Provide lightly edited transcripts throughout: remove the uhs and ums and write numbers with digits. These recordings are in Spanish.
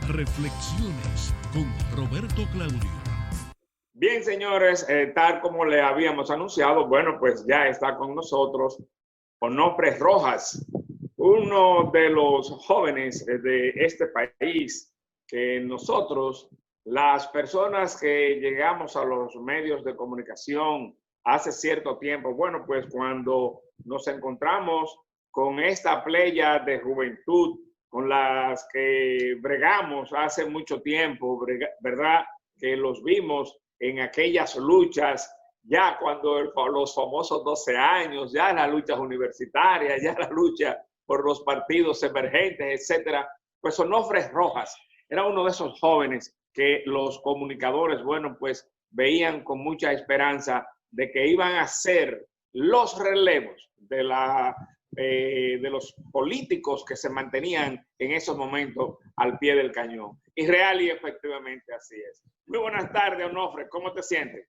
Reflexiones con Roberto Claudio. Bien, señores, tal como le habíamos anunciado, bueno, pues ya está con nosotros Onofre Rojas, uno de los jóvenes de este país que nosotros, las personas que llegamos a los medios de comunicación hace cierto tiempo, bueno, pues cuando nos encontramos con esta playa de juventud con las que bregamos hace mucho tiempo, ¿verdad? Que los vimos en aquellas luchas, ya cuando los famosos 12 años, ya las luchas universitarias, ya la lucha por los partidos emergentes, etcétera. Pues Onofre Rojas era uno de esos jóvenes que los comunicadores, bueno, pues veían con mucha esperanza de que iban a ser los relevos de los políticos que se mantenían en esos momentos al pie del cañón. Y real y efectivamente así es. Muy buenas tardes, Onofre. ¿Cómo te sientes?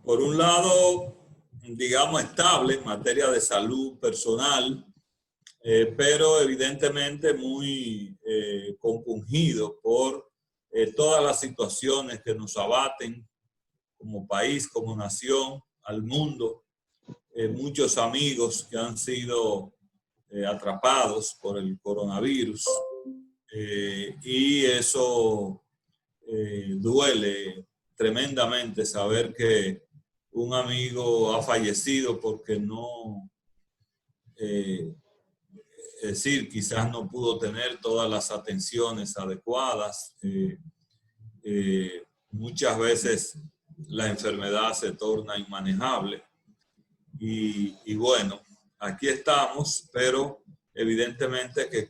Por un lado, digamos, estable en materia de salud personal, pero evidentemente muy compungido por todas las situaciones que nos abaten como país, como nación, al mundo. Muchos amigos que han sido atrapados por el coronavirus y eso duele tremendamente saber que un amigo ha fallecido porque no, es decir, quizás no pudo tener todas las atenciones adecuadas. Muchas veces la enfermedad se torna inmanejable y bueno, aquí estamos, pero evidentemente que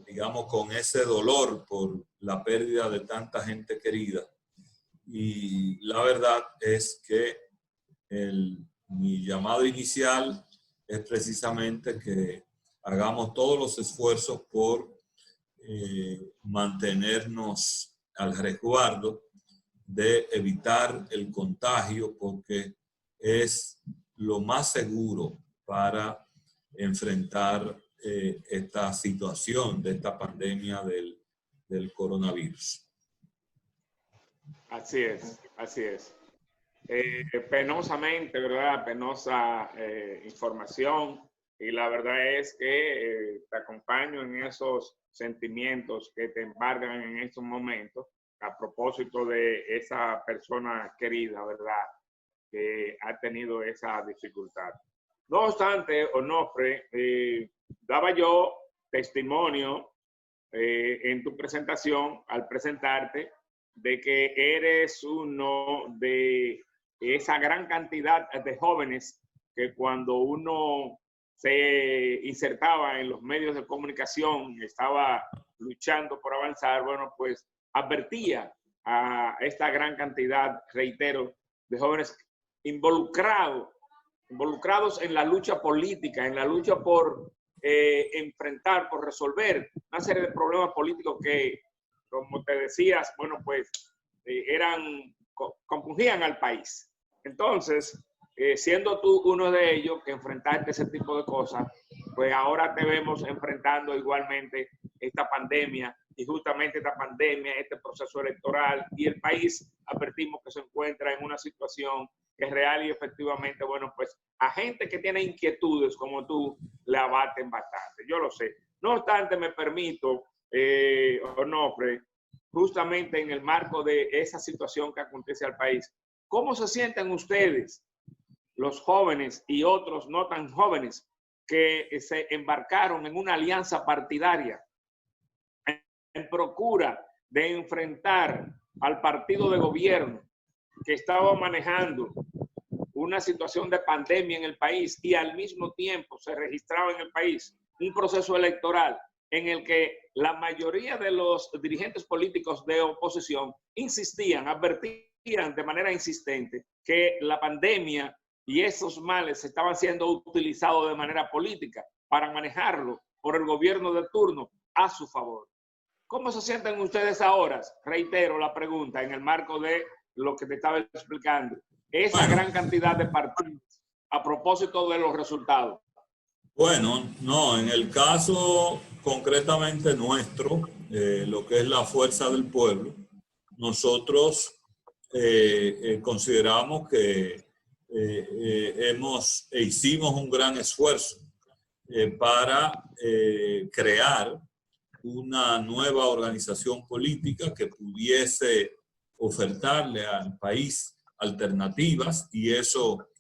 digamos, con ese dolor por la pérdida de tanta gente querida. Y la verdad es que mi llamado inicial es precisamente que hagamos todos los esfuerzos por mantenernos al resguardo de evitar el contagio, porque es lo más seguro para enfrentar esta situación de esta pandemia del coronavirus. Así es, así es. Penosamente, ¿verdad? Penosa información, y la verdad es que te acompaño en esos sentimientos que te embargan en estos momentos a propósito de esa persona querida, ¿verdad? Que ha tenido esa dificultad. No obstante, Onofre, daba yo testimonio en tu presentación al presentarte de que eres uno de esa gran cantidad de jóvenes que cuando uno se insertaba en los medios de comunicación, estaba luchando por avanzar, bueno, pues advertía a esta gran cantidad, reitero, de jóvenes involucrados en la lucha política, en la lucha por enfrentar, por resolver una serie de problemas políticos que, como te decías, bueno, pues compungían al país. Entonces, siendo tú uno de ellos que enfrentaste ese tipo de cosas, pues ahora te vemos enfrentando igualmente esta pandemia, y justamente esta pandemia, este proceso electoral, y el país advertimos que se encuentra en una situación que es real y efectivamente, bueno, pues a gente que tiene inquietudes como tú le abaten bastante, yo lo sé. No obstante, me permito, Onofre, justamente en el marco de esa situación que acontece al país, ¿cómo se sienten ustedes, los jóvenes y otros no tan jóvenes, que se embarcaron en una alianza partidaria en procura de enfrentar al partido de gobierno que estaba manejando una situación de pandemia en el país y al mismo tiempo se registraba en el país un proceso electoral en el que la mayoría de los dirigentes políticos de oposición insistían, advertían de manera insistente que la pandemia y esos males estaban siendo utilizados de manera política para manejarlo por el gobierno de turno a su favor? ¿Cómo se sienten ustedes ahora? Reitero la pregunta en el marco de lo que te estaba explicando. Esa gran cantidad de partidos a propósito de los resultados. Bueno, no, en el caso concretamente nuestro, lo que es la fuerza del pueblo, nosotros consideramos que hicimos un gran esfuerzo para crear una nueva organización política que pudiese ofertarle al país alternativas, y eso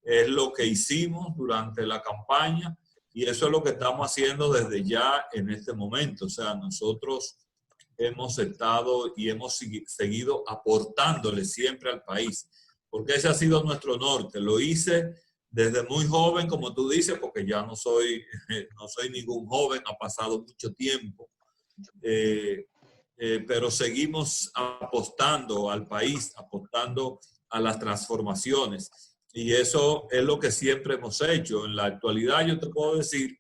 es lo que hicimos durante la campaña y eso es lo que estamos haciendo desde ya en este momento. O sea, nosotros hemos estado y hemos seguido aportándole siempre al país, porque ese ha sido nuestro norte. Lo hice desde muy joven, como tú dices, porque ya no soy ningún joven, ha pasado mucho tiempo, pero seguimos apostando al país, apostando a las transformaciones. Y eso es lo que siempre hemos hecho. En la actualidad yo te puedo decir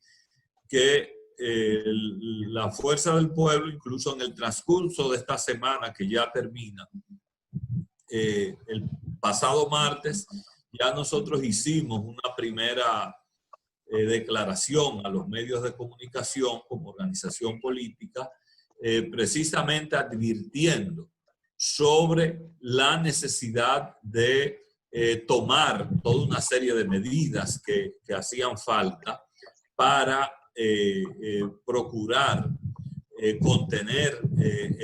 que la fuerza del pueblo, incluso en el transcurso de esta semana que ya termina, el pasado martes, ya nosotros hicimos una primera declaración a los medios de comunicación como organización política, precisamente advirtiendo sobre la necesidad de tomar toda una serie de medidas que hacían falta para procurar contener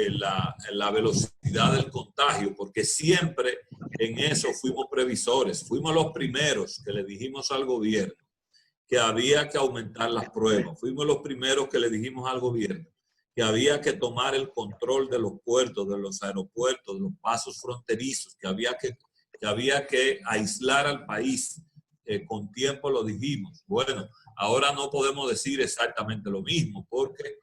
la velocidad del contagio, porque siempre en eso fuimos previsores, fuimos los primeros que le dijimos al gobierno que había que aumentar las pruebas, fuimos los primeros que le dijimos al gobierno que había que tomar el control de los puertos, de los aeropuertos, de los pasos fronterizos, que había que aislar al país. Con tiempo lo dijimos. Bueno, ahora no podemos decir exactamente lo mismo, porque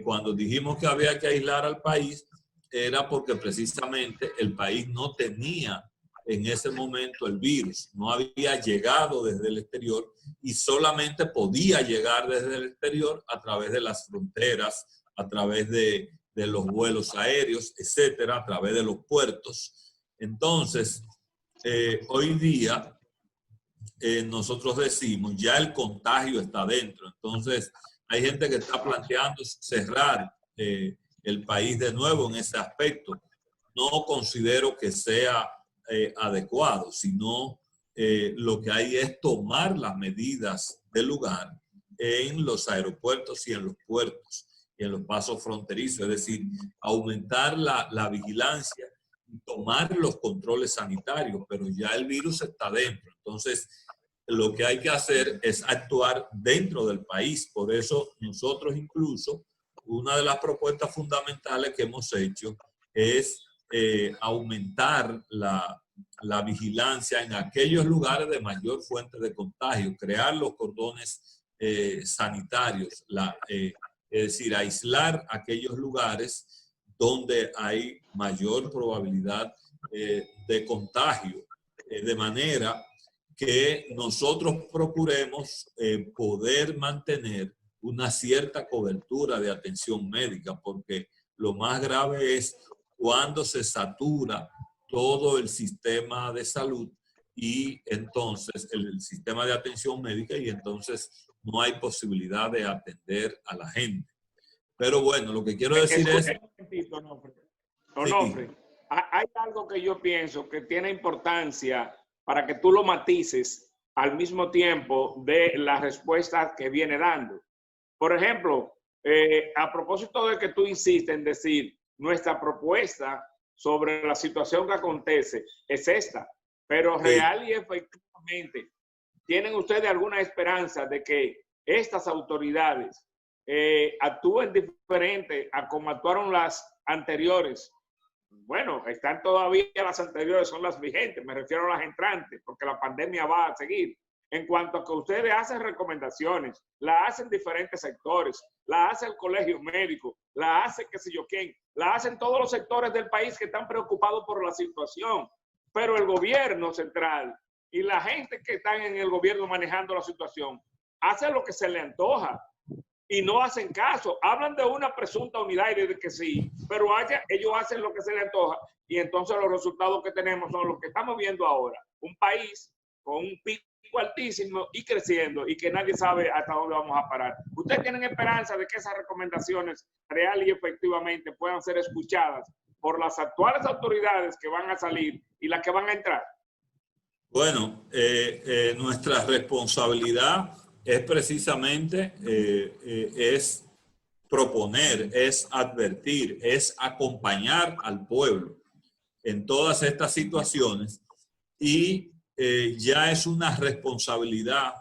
cuando dijimos que había que aislar al país, era porque precisamente el país no tenía en ese momento el virus, no había llegado desde el exterior y solamente podía llegar desde el exterior a través de las fronteras, a través de los vuelos aéreos, etcétera, a través de los puertos. Entonces, hoy día nosotros decimos, ya el contagio está dentro. Entonces, hay gente que está planteando cerrar el país de nuevo en ese aspecto. No considero que sea adecuado, sino lo que hay es tomar las medidas del lugar en los aeropuertos y en los puertos y en los pasos fronterizos, es decir, aumentar la vigilancia y tomar los controles sanitarios, pero ya el virus está dentro. Entonces, lo que hay que hacer es actuar dentro del país. Por eso nosotros incluso, una de las propuestas fundamentales que hemos hecho es aumentar la vigilancia en aquellos lugares de mayor fuente de contagio, crear los cordones sanitarios, es decir, aislar aquellos lugares donde hay mayor probabilidad de contagio, de manera que nosotros procuremos poder mantener una cierta cobertura de atención médica, porque lo más grave es cuando se satura todo el sistema de salud y entonces el sistema de atención médica, y entonces no hay posibilidad de atender a la gente. Pero bueno, lo que quiero decir es... Onofre, hay algo que yo pienso que tiene importancia para que tú lo matices al mismo tiempo de la respuesta que viene dando. Por ejemplo, a propósito de que tú insistes en decir nuestra propuesta sobre la situación que acontece es esta, pero real y efectivamente, ¿tienen ustedes alguna esperanza de que estas autoridades actúen diferente a como actuaron las anteriores? Bueno, están todavía las anteriores, son las vigentes, me refiero a las entrantes, porque la pandemia va a seguir. En cuanto a que ustedes hacen recomendaciones, la hacen diferentes sectores, la hace el colegio médico, la hace qué sé yo quién, la hacen todos los sectores del país que están preocupados por la situación, pero el gobierno central y la gente que están en el gobierno manejando la situación hacen lo que se le antoja y no hacen caso. Hablan de una presunta unidad y de que sí, pero ellos hacen lo que se les antoja y entonces los resultados que tenemos son los que estamos viendo ahora. Un país con un pico altísimo y creciendo, y que nadie sabe hasta dónde vamos a parar. ¿Ustedes tienen esperanza de que esas recomendaciones real y efectivamente puedan ser escuchadas por las actuales autoridades que van a salir y las que van a entrar? Bueno, nuestra responsabilidad es precisamente es proponer, es advertir, es acompañar al pueblo en todas estas situaciones, y ya es una responsabilidad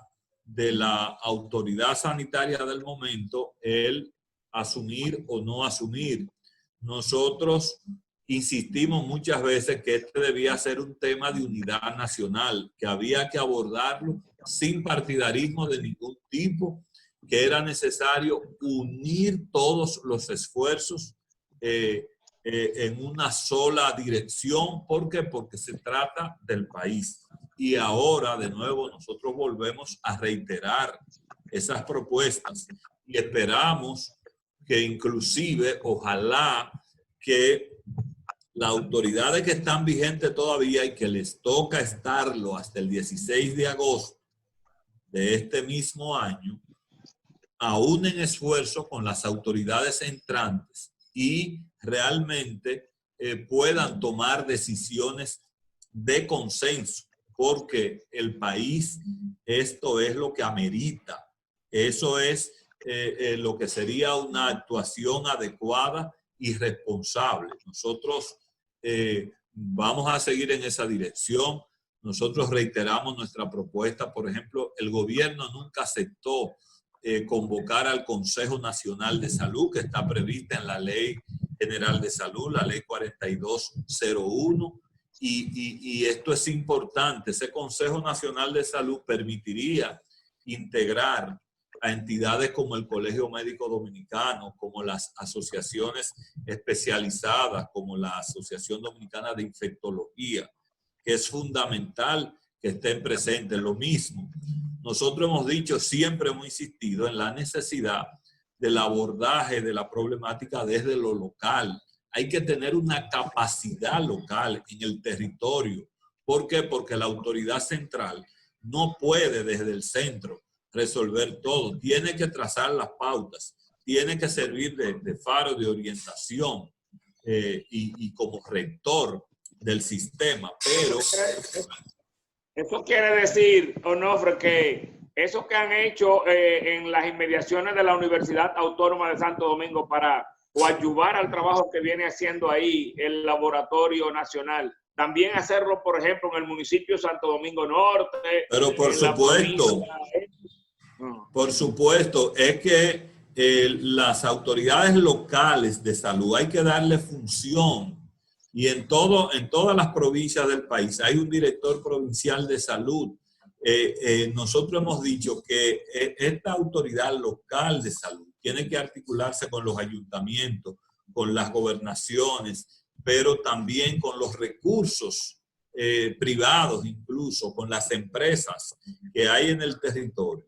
de la autoridad sanitaria del momento el asumir o no asumir. Nosotros insistimos muchas veces que este debía ser un tema de unidad nacional, que había que abordarlo sin partidarismo de ningún tipo, que era necesario unir todos los esfuerzos en una sola dirección. ¿Por qué? Porque se trata del país. Y ahora, de nuevo, nosotros volvemos a reiterar esas propuestas y esperamos que inclusive, ojalá que las autoridades que están vigentes todavía y que les toca estarlo hasta el 16 de agosto de este mismo año, aúnen esfuerzo con las autoridades entrantes y realmente puedan tomar decisiones de consenso, porque el país esto es lo que amerita. Eso es lo que sería una actuación adecuada y responsable. Nosotros vamos a seguir en esa dirección. Nosotros reiteramos nuestra propuesta. Por ejemplo, el gobierno nunca aceptó convocar al Consejo Nacional de Salud, que está prevista en la Ley General de Salud, la Ley 4201, y esto es importante. Ese Consejo Nacional de Salud permitiría integrar a entidades como el Colegio Médico Dominicano, como las asociaciones especializadas, como la Asociación Dominicana de Infectología, que es fundamental que estén presentes. Lo mismo, nosotros hemos dicho, siempre hemos insistido en la necesidad del abordaje de la problemática desde lo local. Hay que tener una capacidad local en el territorio. ¿Por qué? Porque la autoridad central no puede desde el centro resolver todo. Tiene que trazar las pautas, tiene que servir de faro de orientación y como rector del sistema, pero... Eso quiere decir, Onofre, que eso que han hecho en las inmediaciones de la Universidad Autónoma de Santo Domingo para ayudar al trabajo que viene haciendo ahí el Laboratorio Nacional, también hacerlo, por ejemplo, en el municipio de Santo Domingo Norte. Pero por supuesto, es que las autoridades locales de salud hay que darle función. Y en todas las provincias del país hay un director provincial de salud. Nosotros hemos dicho que esta autoridad local de salud tiene que articularse con los ayuntamientos, con las gobernaciones, pero también con los recursos privados, incluso con las empresas que hay en el territorio,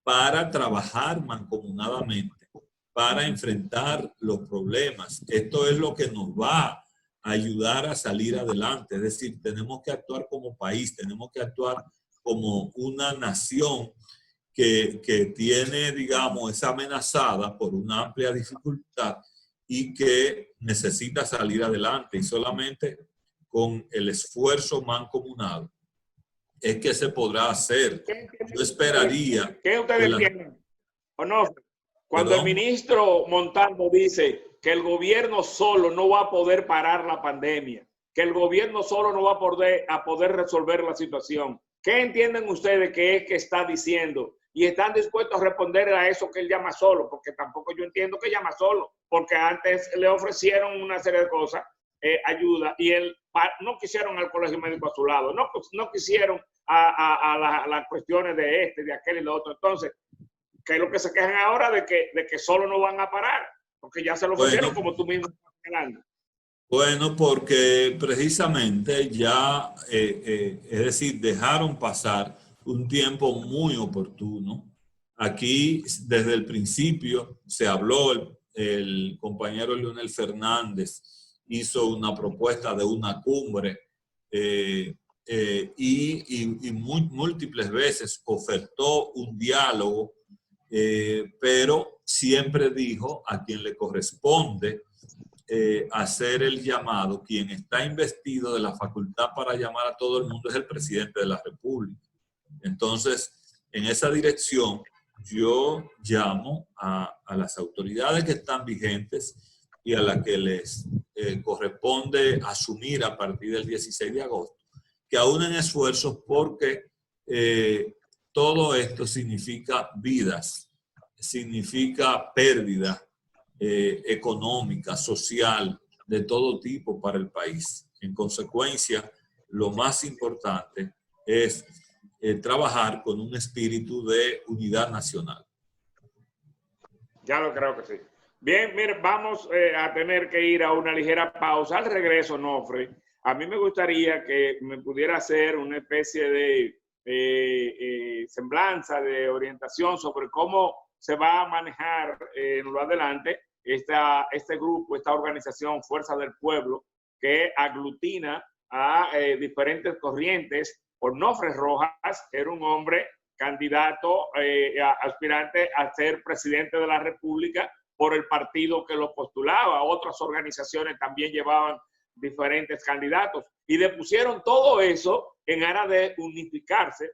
para trabajar mancomunadamente, para enfrentar los problemas. Esto es lo que nos va ayudar a salir adelante. Es decir, tenemos que actuar como país, tenemos que actuar como una nación que tiene, digamos, es amenazada por una amplia dificultad y que necesita salir adelante. Y solamente con el esfuerzo mancomunado es que se podrá hacer. Yo esperaría... ¿Qué ustedes tienen? ¿O no? Cuando el ministro Montalvo dice que el gobierno solo no va a poder parar la pandemia, que el gobierno solo no va a poder resolver la situación, ¿qué entienden ustedes que es que está diciendo? Y están dispuestos a responder a eso que él llama solo, porque tampoco yo entiendo que llama solo, porque antes le ofrecieron una serie de cosas, ayuda, y él no quisieron al colegio médico a su lado, no quisieron a las cuestiones de este, de aquel y lo otro. Entonces, ¿qué es lo que se quejan ahora de que solo no van a parar? Porque ya se lo ofrecieron, como tú mismo estás hablando. Bueno, porque precisamente ya, es decir, dejaron pasar un tiempo muy oportuno. Aquí, desde el principio, se habló, el compañero Leonel Fernández hizo una propuesta de una cumbre múltiples veces ofertó un diálogo, pero siempre dijo a quien le corresponde hacer el llamado, quien está investido de la facultad para llamar a todo el mundo es el presidente de la República. Entonces, en esa dirección, yo llamo a las autoridades que están vigentes y a las que les corresponde asumir a partir del 16 de agosto, que aúnen esfuerzos porque todo esto significa vidas, significa pérdida económica, social, de todo tipo para el país. En consecuencia, lo más importante es trabajar con un espíritu de unidad nacional. Ya lo creo que sí. Bien, mire, vamos a tener que ir a una ligera pausa. Al regreso, Onofre, a mí me gustaría que me pudiera hacer una especie de semblanza, de orientación sobre cómo se va a manejar en lo adelante este grupo, esta organización Fuerza del Pueblo, que aglutina a diferentes corrientes. Onofre Rojas era un hombre candidato, aspirante a ser presidente de la República por el partido que lo postulaba. Otras organizaciones también llevaban diferentes candidatos y depusieron todo eso en aras de unificarse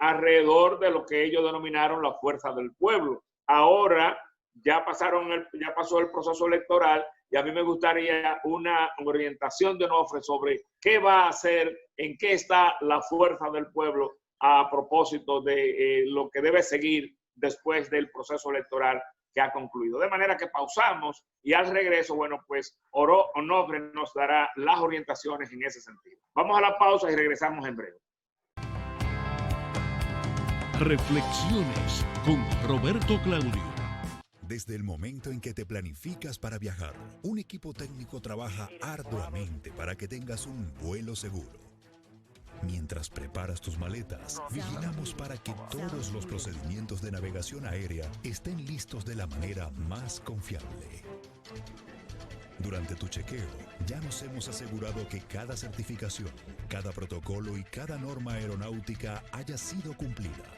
alrededor de lo que ellos denominaron la Fuerza del Pueblo. Ahora ya pasó el proceso electoral y a mí me gustaría una orientación de Onofre sobre qué va a hacer, en qué está la Fuerza del Pueblo a propósito de lo que debe seguir después del proceso electoral que ha concluido. De manera que pausamos y al regreso, bueno, pues Onofre nos dará las orientaciones en ese sentido. Vamos a la pausa y regresamos en breve. Reflexiones con Roberto Claudio. Desde el momento en que te planificas para viajar, un equipo técnico trabaja arduamente para que tengas un vuelo seguro. Mientras preparas tus maletas, vigilamos para que todos los procedimientos de navegación aérea estén listos de la manera más confiable. Durante tu chequeo, ya nos hemos asegurado que cada certificación, cada protocolo y cada norma aeronáutica haya sido cumplida.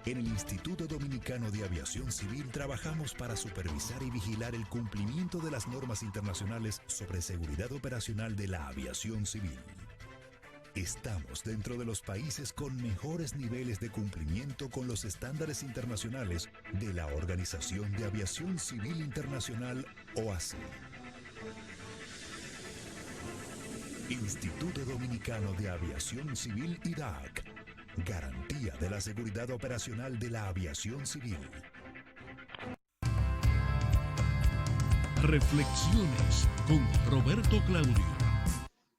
En el Instituto Dominicano de Aviación Civil trabajamos para supervisar y vigilar el cumplimiento de las normas internacionales sobre seguridad operacional de la aviación civil. Estamos dentro de los países con mejores niveles de cumplimiento con los estándares internacionales de la Organización de Aviación Civil Internacional, OACI. Instituto Dominicano de Aviación Civil, IDAC. Garantía de la seguridad operacional de la aviación civil. Reflexiones con Roberto Claudio.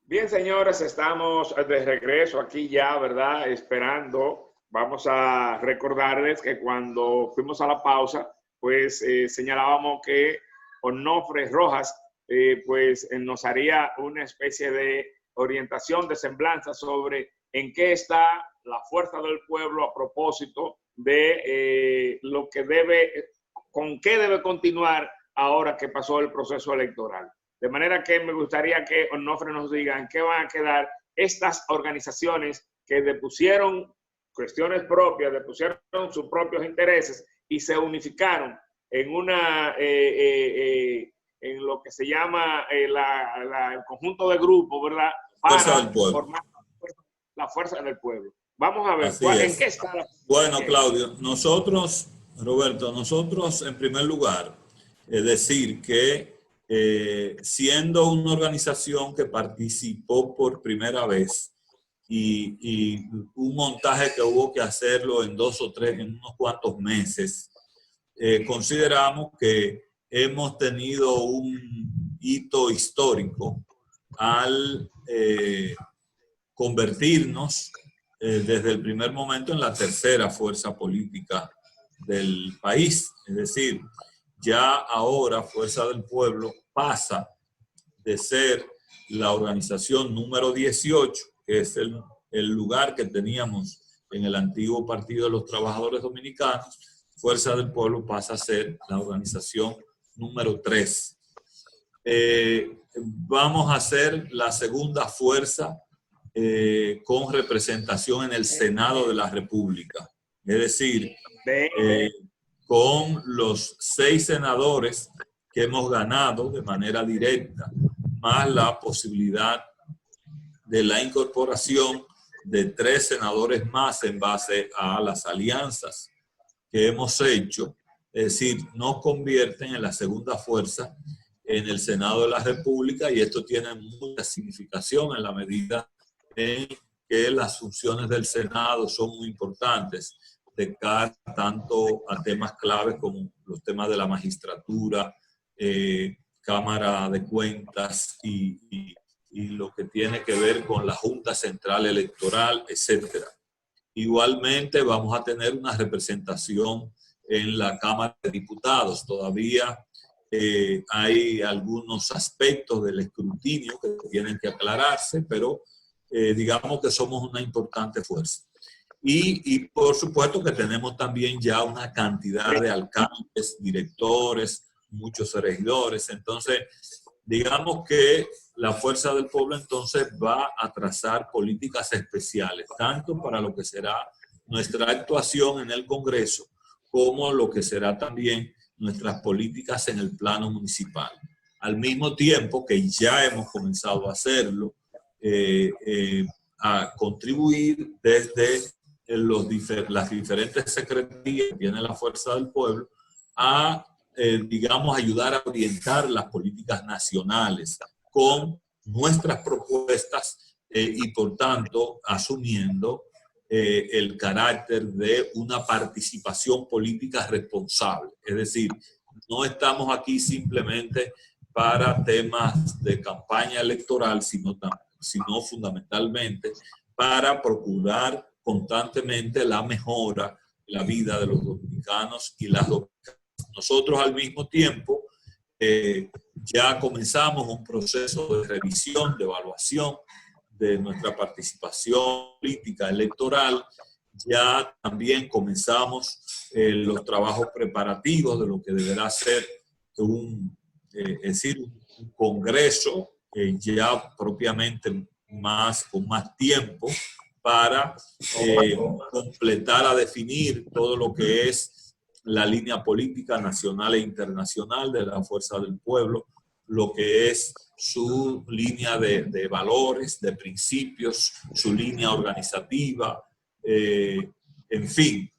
Bien, señores, estamos de regreso aquí ya, ¿verdad? Esperando. Vamos a recordarles que cuando fuimos a la pausa, pues señalábamos que Onofre Rojas nos haría una especie de orientación, de semblanza sobre en qué está la Fuerza del Pueblo a propósito de lo que con qué debe continuar ahora que pasó el proceso electoral. De manera que me gustaría que Onofre nos diga en qué van a quedar estas organizaciones que depusieron cuestiones propias, depusieron sus propios intereses y se unificaron en en lo que se llama el conjunto de grupos, ¿verdad? Para formar la Fuerza del Pueblo. Vamos a ver, ¿en qué está? Bueno, Claudio, Roberto, en primer lugar, decir que siendo una organización que participó por primera vez y un montaje que hubo que hacerlo en unos cuantos meses, consideramos que hemos tenido un hito histórico al convertirnos desde el primer momento en la tercera fuerza política del país. Es decir, ya ahora Fuerza del Pueblo pasa de ser la organización número 18, que es el lugar que teníamos en el antiguo Partido de los Trabajadores Dominicanos. Fuerza del Pueblo pasa a ser la organización número 3. Vamos a ser la segunda fuerza con representación en el Senado de la República. Es decir, con los 6 senadores que hemos ganado de manera directa, más la posibilidad de la incorporación de 3 senadores más en base a las alianzas que hemos hecho. Es decir, nos convierten en la segunda fuerza en el Senado de la República, y esto tiene mucha significación en la medida en que las funciones del Senado son muy importantes de cara tanto a temas claves como los temas de la magistratura, Cámara de Cuentas y lo que tiene que ver con la Junta Central Electoral, etc. Igualmente vamos a tener una representación en la Cámara de Diputados. Todavía hay algunos aspectos del escrutinio que tienen que aclararse, pero digamos que somos una importante fuerza. Y por supuesto que tenemos también ya una cantidad de alcaldes, directores, muchos regidores. Entonces, digamos que la Fuerza del Pueblo entonces va a trazar políticas especiales, tanto para lo que será nuestra actuación en el Congreso, como lo que será también nuestras políticas en el plano municipal. Al mismo tiempo que ya hemos comenzado a hacerlo, a contribuir desde las diferentes secretarías que tiene la Fuerza del Pueblo a, digamos, ayudar a orientar las políticas nacionales con nuestras propuestas y, por tanto, asumiendo el carácter de una participación política responsable. Es decir, no estamos aquí simplemente para temas de campaña electoral, sino fundamentalmente para procurar constantemente la mejora de la vida de los dominicanos y las dominicanas. Nosotros al mismo tiempo ya comenzamos un proceso de revisión, de evaluación de nuestra participación política electoral. Ya también comenzamos los trabajos preparativos de lo que deberá ser un congreso ya propiamente con más tiempo para completar a definir todo lo que es la línea política nacional e internacional de la Fuerza del Pueblo, lo que es su línea de valores, de principios, su línea organizativa, en fin,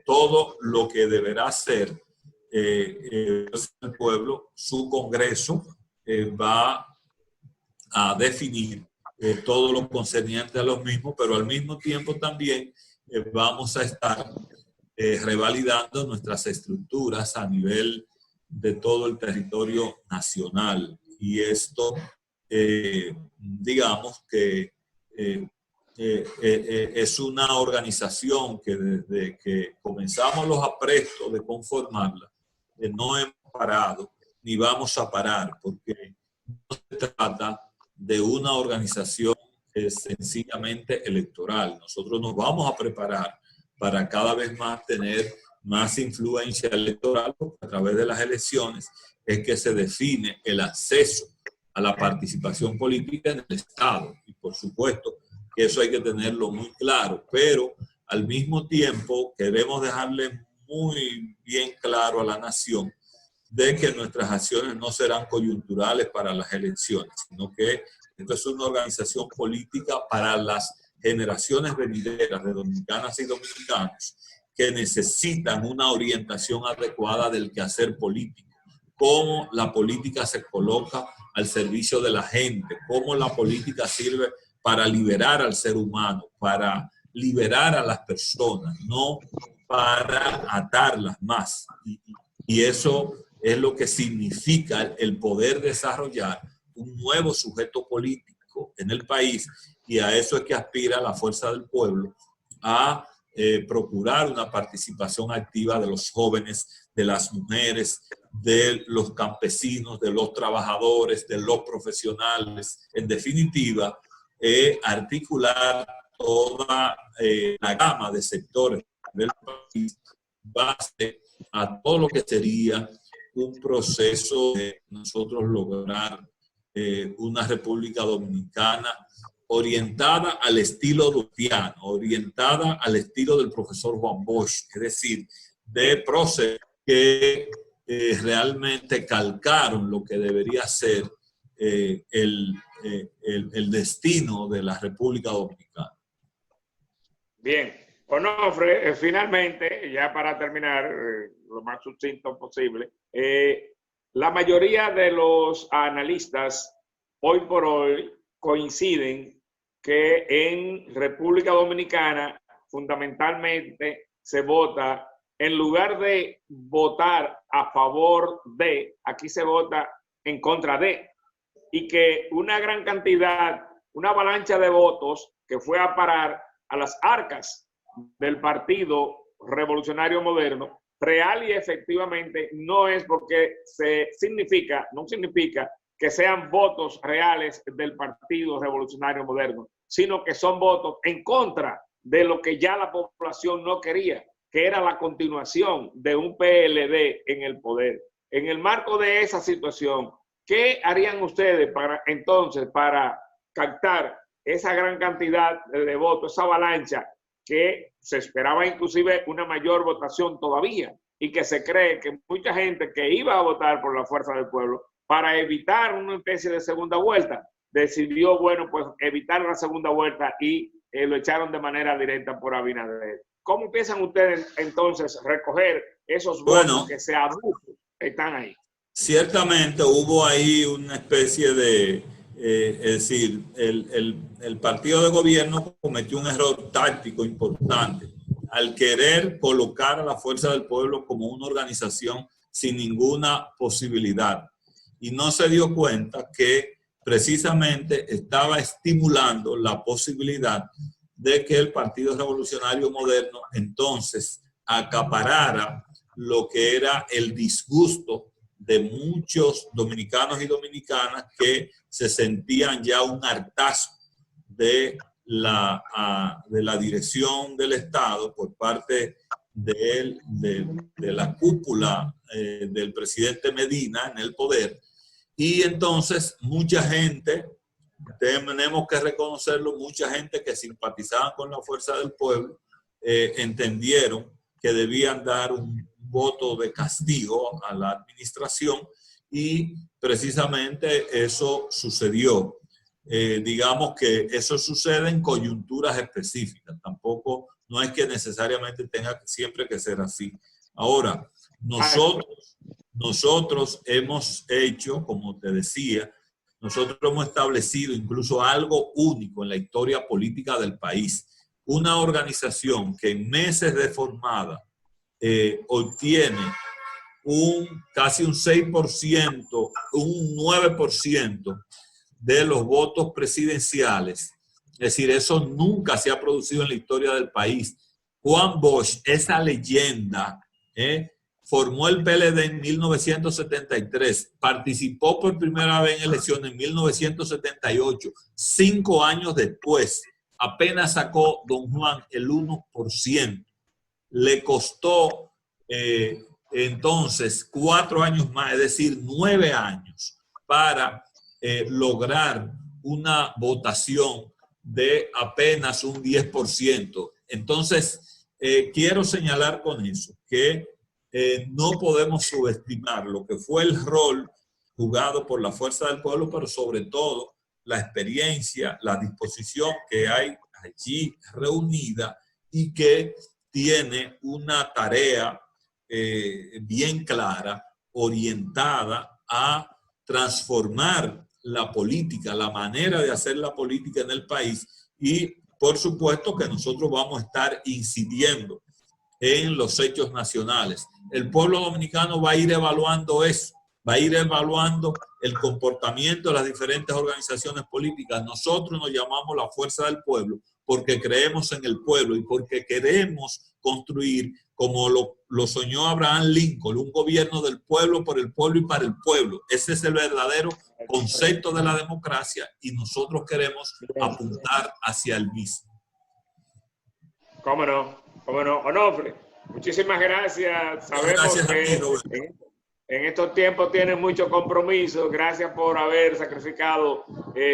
todo lo que deberá ser el pueblo. Su Congreso va a definir todo lo concerniente a los mismos, pero al mismo tiempo también vamos a estar revalidando nuestras estructuras a nivel de todo el territorio nacional. Y esto, digamos que es una organización que desde que comenzamos los aprestos de conformarla, no hemos parado ni vamos a parar, porque no se trata de una organización sencillamente electoral. Nosotros nos vamos a preparar para cada vez más tener más influencia electoral, porque a través de las elecciones es que se define el acceso a la participación política en el Estado. Y por supuesto que eso hay que tenerlo muy claro, pero al mismo tiempo queremos dejarle muy bien claro a la nación de que nuestras acciones no serán coyunturales para las elecciones, sino que esto es una organización política para las generaciones venideras de dominicanas y dominicanos que necesitan una orientación adecuada del quehacer político, cómo la política se coloca al servicio de la gente, cómo la política sirve para liberar al ser humano, para liberar a las personas, no para atarlas más. Y eso es lo que significa el poder desarrollar un nuevo sujeto político en el país, y a eso es que aspira la Fuerza del Pueblo, a procurar una participación activa de los jóvenes, de las mujeres, de los campesinos, de los trabajadores, de los profesionales, en definitiva, articular toda la gama de sectores del país base a todo lo que sería un proceso de nosotros lograr una República Dominicana orientada al estilo Luciano, orientada al estilo del profesor Juan Bosch, es decir, de próceres que realmente calcaron lo que debería ser el destino de la República Dominicana. Bien, Onofre, finalmente, ya para terminar, lo más sucinto posible, la mayoría de los analistas hoy por hoy coinciden que en República Dominicana fundamentalmente se vota, en lugar de votar a favor de, aquí se vota en contra de, y que una gran cantidad, una avalancha de votos que fue a parar a las arcas del Partido Revolucionario Moderno, real y efectivamente no es porque no significa que sean votos reales del Partido Revolucionario Moderno, sino que son votos en contra de lo que ya la población no quería, que era la continuación de un PLD en el poder. En el marco de esa situación, ¿qué harían ustedes para captar esa gran cantidad de votos, esa avalancha que se esperaba inclusive una mayor votación todavía y que se cree que mucha gente que iba a votar por la fuerza del pueblo para evitar una especie de segunda vuelta, decidió, bueno, pues evitar la segunda vuelta y lo echaron de manera directa por Abinader? ¿Cómo piensan ustedes entonces recoger esos votos que se abusan, están ahí? Ciertamente hubo ahí una especie de, es decir, el partido de gobierno cometió un error táctico importante al querer colocar a la Fuerza del Pueblo como una organización sin ninguna posibilidad. Y no se dio cuenta que precisamente estaba estimulando la posibilidad de que el Partido Revolucionario Moderno entonces acaparara lo que era el disgusto de muchos dominicanos y dominicanas que se sentían ya un hartazgo de la dirección del Estado por parte de la cúpula del presidente Medina en el poder. Y entonces mucha gente, tenemos que reconocerlo, mucha gente que simpatizaba con la Fuerza del Pueblo entendieron que debían dar un voto de castigo a la administración y precisamente eso sucedió. Digamos que eso sucede en coyunturas específicas, tampoco no es que necesariamente tenga siempre que ser así. Ahora, nosotros hemos hecho, como te decía, nosotros hemos establecido incluso algo único en la historia política del país. Una organización que en meses de formada obtiene casi un 6%, un 9% de los votos presidenciales. Es decir, eso nunca se ha producido en la historia del país. Juan Bosch, esa leyenda, formó el PLD en 1973, participó por primera vez en elecciones en 1978, 5 años después, apenas sacó don Juan el 1%. Le costó entonces 4 años más, es decir, 9 años para lograr una votación de apenas un 10%. Entonces, quiero señalar con eso que no podemos subestimar lo que fue el rol jugado por la Fuerza del Pueblo, pero sobre todo la experiencia, la disposición que hay allí reunida y que tiene una tarea bien clara, orientada a transformar la política, la manera de hacer la política en el país, y por supuesto que nosotros vamos a estar incidiendo en los hechos nacionales. El pueblo dominicano va a ir evaluando eso, va a ir evaluando el comportamiento de las diferentes organizaciones políticas. Nosotros nos llamamos la Fuerza del Pueblo porque creemos en el pueblo y porque queremos construir, como lo soñó Abraham Lincoln, un gobierno del pueblo, por el pueblo y para el pueblo. Ese es el verdadero concepto de la democracia y nosotros queremos apuntar hacia el mismo. ¿Cómo no? ¿Cómo no? Onofre, muchísimas gracias. Sabemos que en estos tiempos tienes mucho compromiso. Gracias por haber sacrificado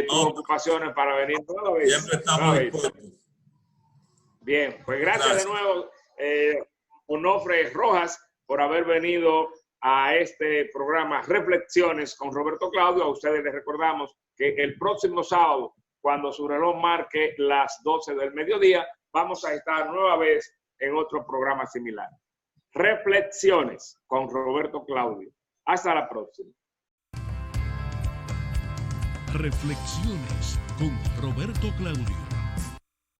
tus ocupaciones para venir toda vez. Siempre estamos dispuestos. Bien, pues gracias de nuevo, Onofre Rojas, por haber venido a este programa Reflexiones con Roberto Claudio. A ustedes les recordamos que el próximo sábado, cuando su reloj marque las 12 del mediodía, vamos a estar nueva vez en otro programa similar. Reflexiones con Roberto Claudio. Hasta la próxima. Reflexiones con Roberto Claudio.